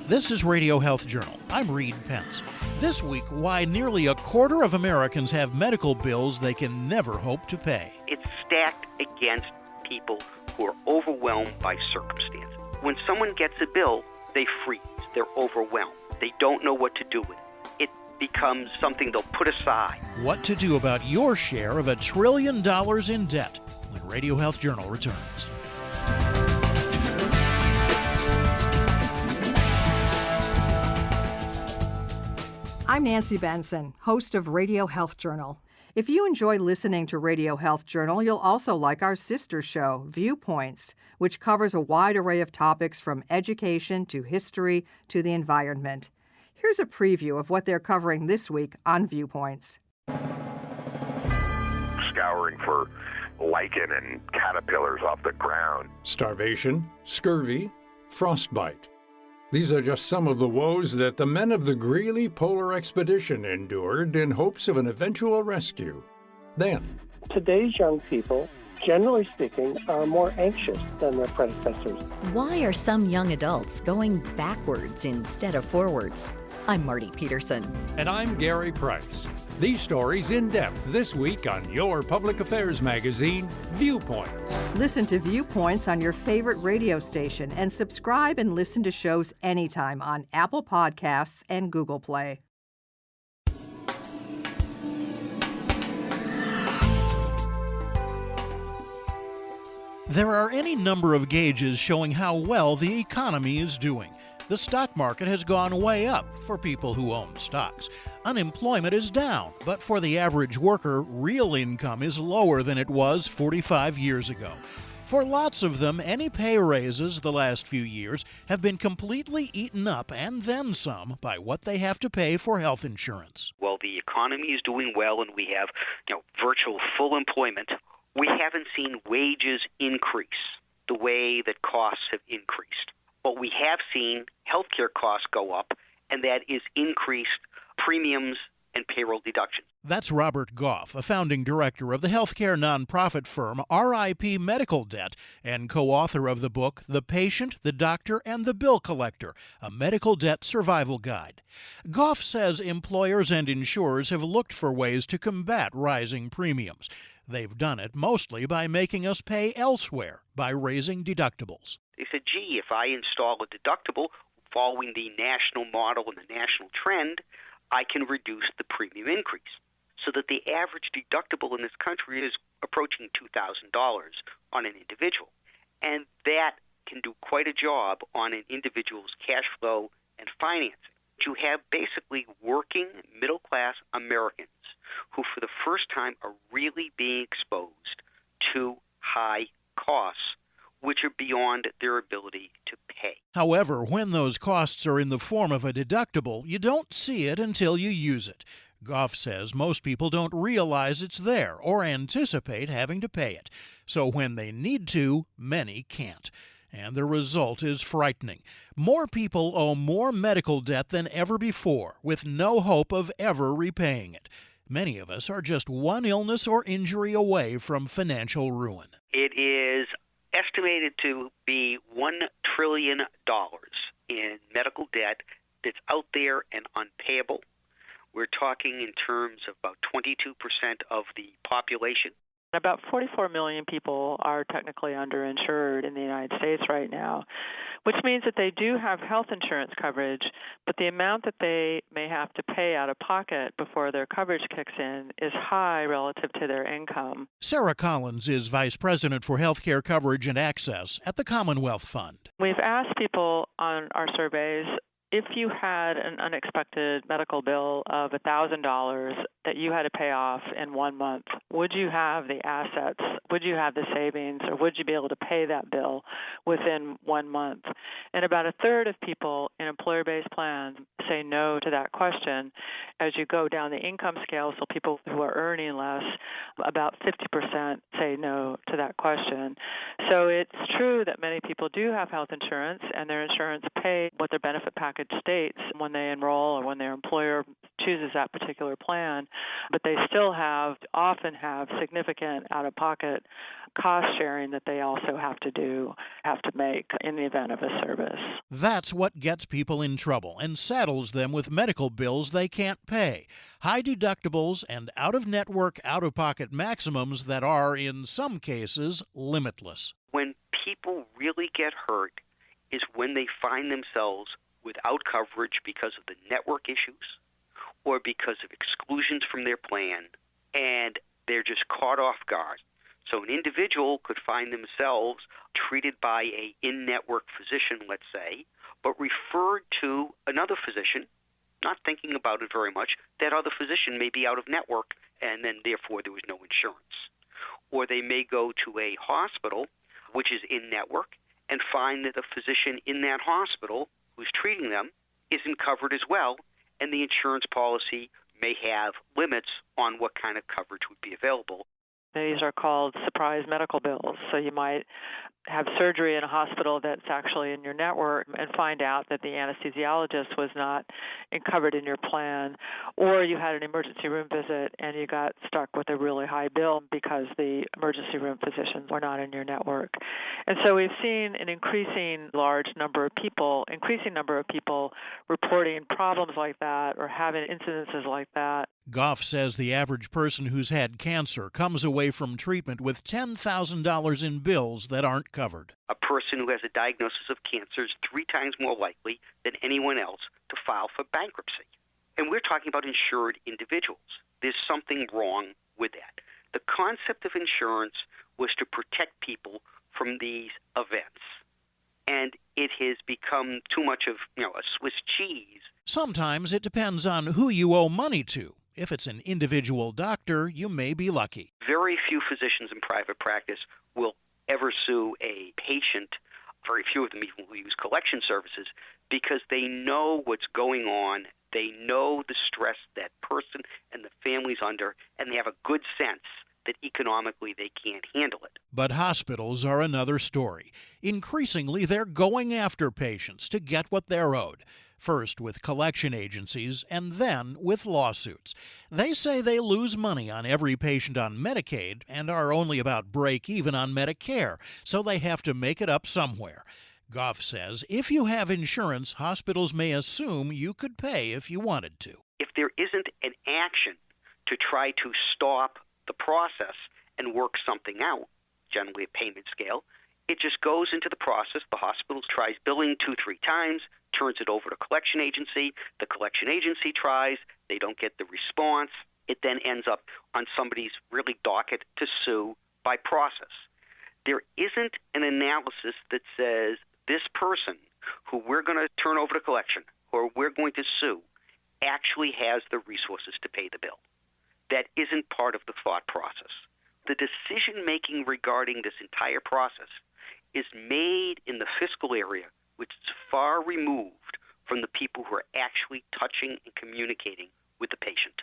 This is Radio Health Journal. I'm Reed Pence. This week, why nearly a quarter of Americans have medical bills they can never hope to pay. It's stacked against people who are overwhelmed by circumstances. When someone gets a bill, they freeze. They're overwhelmed. They don't know what to do with it. It becomes something they'll put aside. What to do about your share of $1 trillion in debt when Radio Health Journal returns. I'm Nancy Benson, host of Radio Health Journal. If you enjoy listening to Radio Health Journal, you'll also like our sister show, Viewpoints, which covers a wide array of topics from education to history to the environment. Here's a preview of what they're covering this week on Viewpoints. Scouring for lichen and caterpillars off the ground. Starvation, scurvy, frostbite. These are just some of the woes that the men of the Greely Polar Expedition endured in hopes of an eventual rescue. Then, today's young people, generally speaking, are more anxious than their predecessors. Why are some young adults going backwards instead of forwards? I'm Marty Peterson. and I'm Gary Price. These stories in depth this week on your public affairs magazine, Viewpoints. Listen to Viewpoints on your favorite radio station and subscribe and listen to shows anytime on Apple Podcasts and Google Play. There are any number of gauges showing how well the economy is doing. The stock market has gone way up for people who own stocks. Unemployment is down, but for the average worker, real income is lower than it was 45 years ago. For lots of them, any pay raises the last few years have been completely eaten up and then some by what they have to pay for health insurance. Well, the economy is doing well and we have, virtual full employment. We haven't seen wages increase the way that costs have increased. But we have seen healthcare costs go up, and that is increased premiums and payroll deductions. That's Robert Goff, a founding director of the healthcare nonprofit firm RIP Medical Debt and co-author of the book The Patient, the Doctor, and the Bill Collector, a medical debt survival guide. Goff says employers and insurers have looked for ways to combat rising premiums. They've done it mostly by making us pay elsewhere, by raising deductibles. They said, gee, if I install a deductible following the national model and the national trend, I can reduce the premium increase. So that the average deductible in this country is approaching $2,000 on an individual. And that can do quite a job on an individual's cash flow and financing. You have basically working middle-class Americans who for the first time are really being exposed to high costs, which are beyond their ability to pay. However, when those costs are in the form of a deductible, you don't see it until you use it. Goff says most people don't realize it's there or anticipate having to pay it. So when they need to, many can't. And the result is frightening. More people owe more medical debt than ever before, with no hope of ever repaying it. Many of us are just one illness or injury away from financial ruin. It is estimated to be $1 trillion in medical debt that's out there and unpayable. We're talking in terms of about 22% of the population. About 44 million people are technically underinsured in the United States right now, which means that they do have health insurance coverage, but the amount that they may have to pay out of pocket before their coverage kicks in is high relative to their income. Sarah Collins is Vice President for Healthcare Coverage and Access at the Commonwealth Fund. We've asked people on our surveys, if you had an unexpected medical bill of $1,000 that you had to pay off in 1 month, would you have the assets, would you have the savings, or would you be able to pay that bill within 1 month? And about a third of people in employer-based plans say no to that question. As you go down the income scale, so people who are earning less, about 50% say no to that question. So it's true that many people do have health insurance, and their insurance pay what their benefit package states when they enroll or when their employer chooses that particular plan, but they still often have significant out-of-pocket cost sharing that they also have to make in the event of a service. That's what gets people in trouble and saddles them with medical bills they can't pay. High deductibles and out-of-network, out-of-pocket maximums that are, in some cases, limitless. When people really get hurt is when they find themselves without coverage because of the network issues or because of exclusions from their plan, and they're just caught off guard. So an individual could find themselves treated by a in-network physician, let's say, but referred to another physician, not thinking about it very much. That other physician may be out of network, and then therefore there was no insurance. Or they may go to a hospital, which is in-network, and find that the physician in that hospital who's treating them isn't covered as well, and the insurance policy may have limits on what kind of coverage would be available. These are called surprise medical bills. So you might have surgery in a hospital that's actually in your network and find out that the anesthesiologist was not covered in your plan, or you had an emergency room visit and you got stuck with a really high bill because the emergency room physicians were not in your network. And so we've seen an increasing number of people reporting problems like that or having incidences like that. Goff says the average person who's had cancer comes away from treatment with $10,000 in bills that aren't covered. A person who has a diagnosis of cancer is 3 times more likely than anyone else to file for bankruptcy. And we're talking about insured individuals. There's something wrong with that. The concept of insurance was to protect people from these events. And it has become too much of, a Swiss cheese. Sometimes it depends on who you owe money to. If it's an individual doctor, you may be lucky. Very few physicians in private practice will ever sue a patient. Very few of them even will use collection services because they know what's going on. They know the stress that person and the family's under, and they have a good sense that economically they can't handle it. But hospitals are another story. Increasingly, they're going after patients to get what they're owed. First with collection agencies, and then with lawsuits. They say they lose money on every patient on Medicaid and are only about break even on Medicare, so they have to make it up somewhere. Goff says if you have insurance, hospitals may assume you could pay if you wanted to. If there isn't an action to try to stop the process and work something out, generally a payment scale, it just goes into the process. The hospital tries billing 2-3 times, turns it over to collection agency. The collection agency tries. They don't get the response. It then ends up on somebody's really docket to sue by process. There isn't an analysis that says this person who we're going to turn over to collection or we're going to sue actually has the resources to pay the bill. That isn't part of the thought process. The decision-making regarding this entire process is made in the fiscal area, which is far removed from the people who are actually touching and communicating with the patient.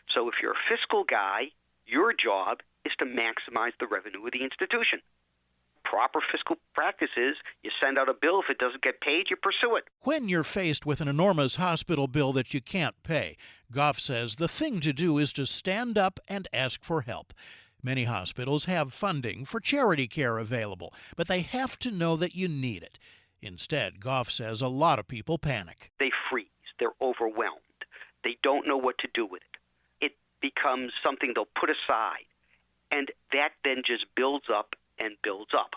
So if you're a fiscal guy, your job is to maximize the revenue of the institution. Proper fiscal practices, you send out a bill. If it doesn't get paid, you pursue it. When you're faced with an enormous hospital bill that you can't pay, Goff says the thing to do is to stand up and ask for help. Many hospitals have funding for charity care available, but they have to know that you need it. Instead, Goff says a lot of people panic. They freeze. They're overwhelmed. They don't know what to do with it. It becomes something they'll put aside, and that then just builds up and builds up.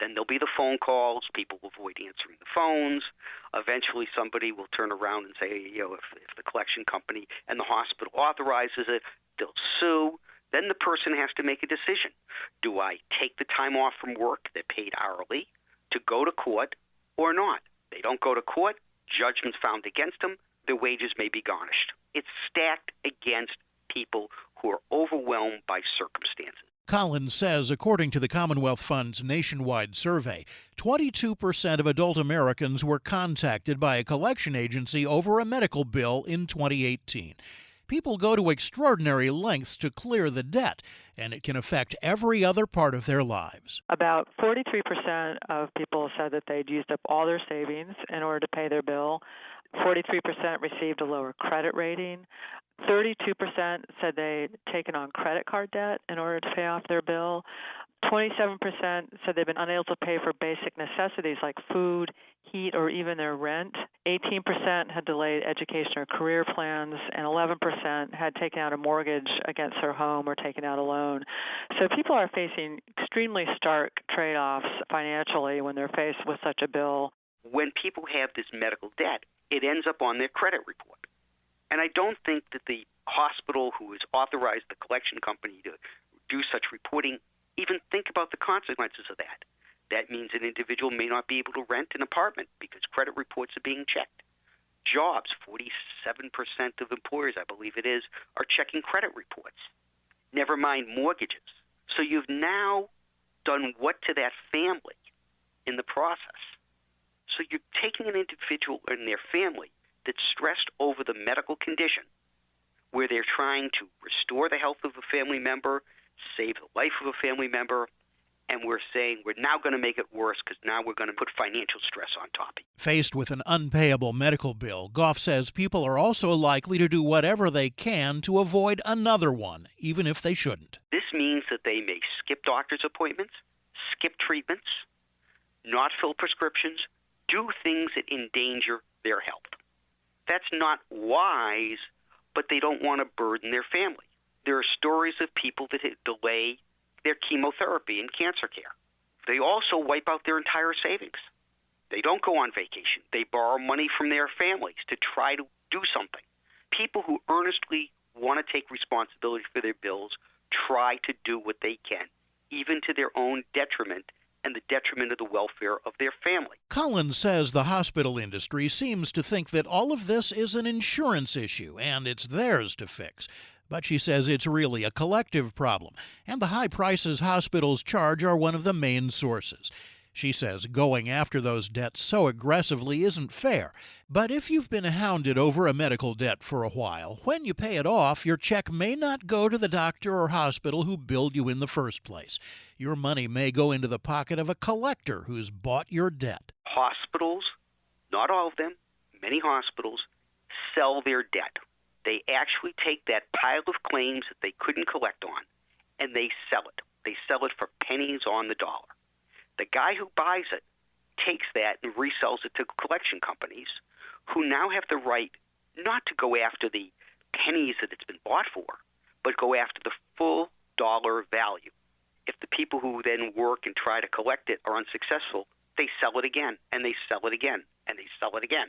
Then there'll be the phone calls. People will avoid answering the phones. Eventually, somebody will turn around and say, if the collection company and the hospital authorizes it, they'll sue. Then the person has to make a decision. Do I take the time off from work, they're paid hourly, to go to court or not? They don't go to court, judgments found against them, their wages may be garnished. It's stacked against people who are overwhelmed by circumstances. Collins says, according to the Commonwealth Fund's nationwide survey, 22% of adult Americans were contacted by a collection agency over a medical bill in 2018. People go to extraordinary lengths to clear the debt, and it can affect every other part of their lives. About 43% of people said that they'd used up all their savings in order to pay their bill. 43% received a lower credit rating. 32% said they'd taken on credit card debt in order to pay off their bill. 27% said they've been unable to pay for basic necessities like food, heat, or even their rent. 18% had delayed education or career plans, and 11% had taken out a mortgage against their home or taken out a loan. So people are facing extremely stark trade-offs financially when they're faced with such a bill. When people have this medical debt, it ends up on their credit report. And I don't think that the hospital who has authorized the collection company to do such reporting even think about the consequences of that. That means an individual may not be able to rent an apartment because credit reports are being checked. Jobs, 47% of employers, I believe it is, are checking credit reports. Never mind mortgages. So you've now done what to that family in the process? So you're taking an individual and their family that's stressed over the medical condition, where they're trying to restore the health of a family member, save the life of a family member, and we're saying we're now going to make it worse because now we're going to put financial stress on top of it. Faced with an unpayable medical bill, Goff says people are also likely to do whatever they can to avoid another one, even if they shouldn't. This means that they may skip doctor's appointments, skip treatments, not fill prescriptions, do things that endanger their health. That's not wise, but they don't want to burden their family. There are stories of people that delay their chemotherapy and cancer care. They also wipe out their entire savings. They don't go on vacation. They borrow money from their families to try to do something. People who earnestly want to take responsibility for their bills try to do what they can, even to their own detriment and the detriment of the welfare of their family. Collins says the hospital industry seems to think that all of this is an insurance issue and it's theirs to fix. But she says it's really a collective problem, and the high prices hospitals charge are one of the main sources. She says going after those debts so aggressively isn't fair, but if you've been hounded over a medical debt for a while, when you pay it off, your check may not go to the doctor or hospital who billed you in the first place. Your money may go into the pocket of a collector who's bought your debt. Hospitals, not all of them, many hospitals, sell their debt. They actually take that pile of claims that they couldn't collect on, and they sell it. They sell it for pennies on the dollar. The guy who buys it takes that and resells it to collection companies who now have the right not to go after the pennies that it's been bought for, but go after the full dollar value. If the people who then work and try to collect it are unsuccessful, they sell it again, and they sell it again, and they sell it again,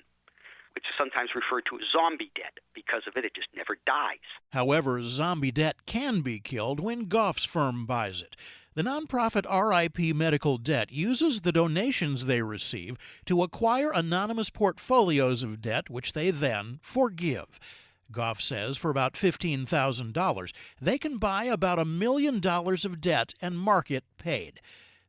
which is sometimes referred to as zombie debt. Because of it, it just never dies. However, zombie debt can be killed when Goff's firm buys it. The nonprofit RIP Medical Debt uses the donations they receive to acquire anonymous portfolios of debt, which they then forgive. Goff says for about $15,000, they can buy about $1 million of debt and mark it paid.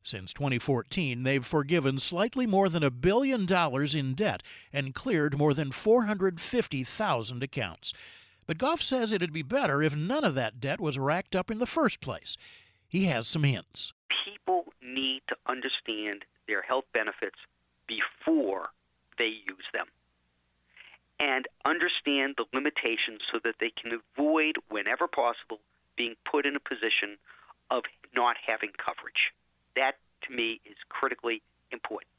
Since 2014, they've forgiven slightly more than $1 billion in debt and cleared more than 450,000 accounts. But Goff says it'd be better if none of that debt was racked up in the first place. He has some hints. People need to understand their health benefits before they use them and understand the limitations so that they can avoid, whenever possible, being put in a position of not having coverage. That, to me, is critically important.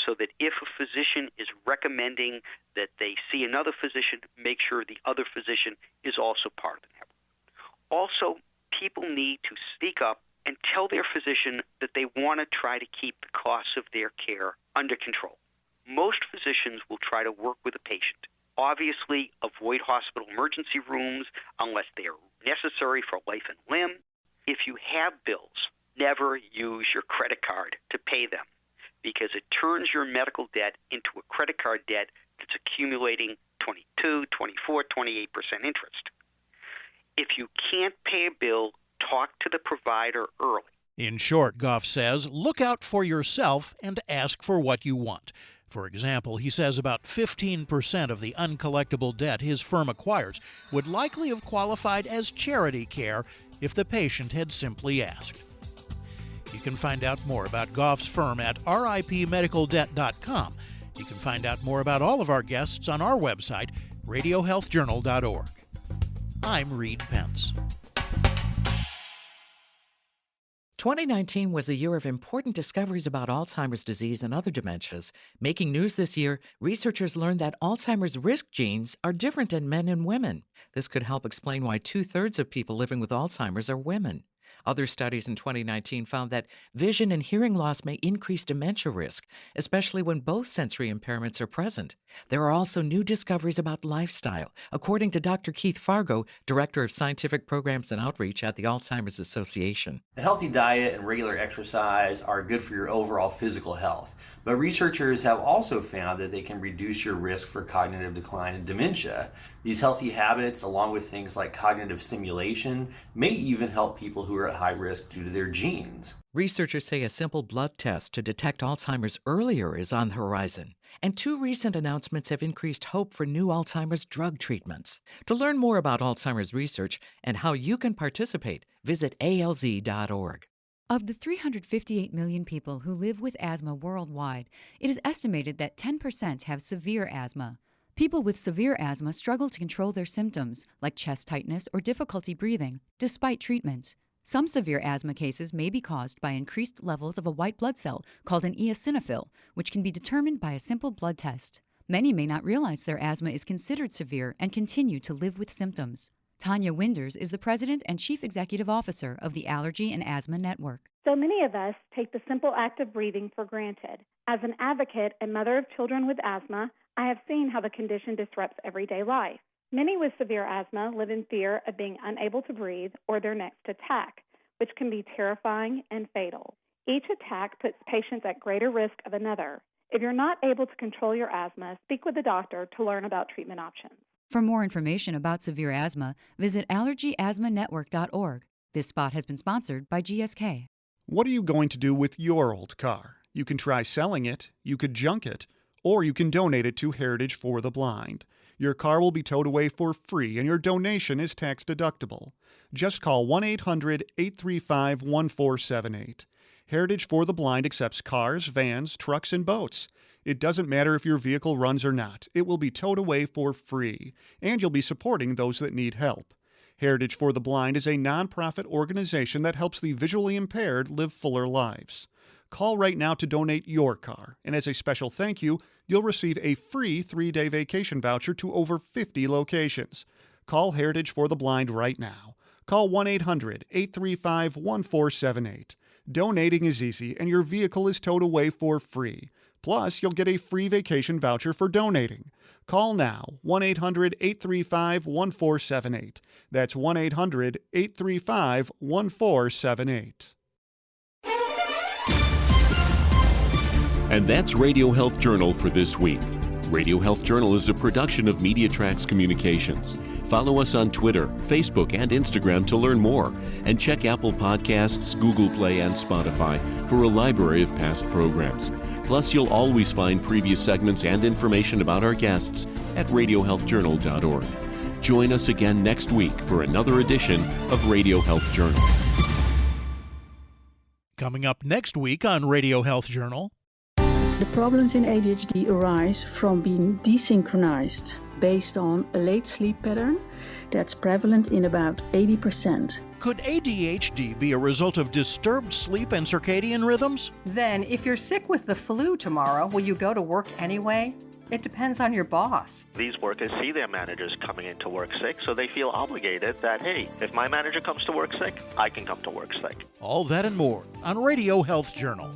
So that if a physician is recommending that they see another physician, make sure the other physician is also part of the network. Also, people need to speak up and tell their physician that they want to try to keep the costs of their care under control. Most physicians will try to work with a patient. Obviously, avoid hospital emergency rooms unless they are necessary for life and limb. If you have bills, never use your credit card to pay them because it turns your medical debt into a credit card debt that's accumulating 22, 24, 28% interest. If you can't pay a bill, talk to the provider early. In short, Goff says, look out for yourself and ask for what you want. For example, he says about 15% of the uncollectible debt his firm acquires would likely have qualified as charity care if the patient had simply asked. You can find out more about Goffs' firm at ripmedicaldebt.com. You can find out more about all of our guests on our website, radiohealthjournal.org. I'm Reed Pence. 2019 was a year of important discoveries about Alzheimer's disease and other dementias. Making news this year, researchers learned that Alzheimer's risk genes are different in men and women. This could help explain why 2/3 of people living with Alzheimer's are women. Other studies in 2019 found that vision and hearing loss may increase dementia risk, especially when both sensory impairments are present. There are also new discoveries about lifestyle, according to Dr. Keith Fargo, Director of Scientific Programs and Outreach at the Alzheimer's Association. A healthy diet and regular exercise are good for your overall physical health, but researchers have also found that they can reduce your risk for cognitive decline and dementia. These healthy habits, along with things like cognitive stimulation, may even help people who are at high risk due to their genes. Researchers say a simple blood test to detect Alzheimer's earlier is on the horizon. And 2 recent announcements have increased hope for new Alzheimer's drug treatments. To learn more about Alzheimer's research and how you can participate, visit alz.org. Of the 358 million people who live with asthma worldwide, it is estimated that 10% have severe asthma. People with severe asthma struggle to control their symptoms, like chest tightness or difficulty breathing, despite treatment. Some severe asthma cases may be caused by increased levels of a white blood cell called an eosinophil, which can be determined by a simple blood test. Many may not realize their asthma is considered severe and continue to live with symptoms. Tanya Winders is the President and Chief Executive Officer of the Allergy and Asthma Network. So many of us take the simple act of breathing for granted. As an advocate and mother of children with asthma, I have seen how the condition disrupts everyday life. Many with severe asthma live in fear of being unable to breathe or their next attack, which can be terrifying and fatal. Each attack puts patients at greater risk of another. If you're not able to control your asthma, speak with a doctor to learn about treatment options. For more information about severe asthma, visit allergyasthmanetwork.org. This spot has been sponsored by GSK. What are you going to do with your old car? You can try selling it, you could junk it, or you can donate it to Heritage for the Blind. Your car will be towed away for free and your donation is tax deductible. Just call 1-800-835-1478. Heritage for the Blind accepts cars, vans, trucks, and boats. It doesn't matter if your vehicle runs or not. It will be towed away for free, and you'll be supporting those that need help. Heritage for the Blind is a nonprofit organization that helps the visually impaired live fuller lives. Call right now to donate your car, and as a special thank you, you'll receive a free 3-day vacation voucher to over 50 locations. Call Heritage for the Blind right now. Call 1-800-835-1478. Donating is easy, and your vehicle is towed away for free. Plus, you'll get a free vacation voucher for donating. Call now, 1-800-835-1478. That's 1-800-835-1478. And that's Radio Health Journal for this week. Radio Health Journal is a production of MediaTrax Communications. Follow us on Twitter, Facebook, and Instagram to learn more. And check Apple Podcasts, Google Play, and Spotify for a library of past programs. Plus, you'll always find previous segments and information about our guests at radiohealthjournal.org. Join us again next week for another edition of Radio Health Journal. Coming up next week on Radio Health Journal. The problems in ADHD arise from being desynchronized based on a late sleep pattern that's prevalent in about 80%. Could ADHD be a result of disturbed sleep and circadian rhythms? Then, if you're sick with the flu tomorrow, will you go to work anyway? It depends on your boss. These workers see their managers coming in to work sick, so they feel obligated that, hey, if my manager comes to work sick, I can come to work sick. All that and more on Radio Health Journal.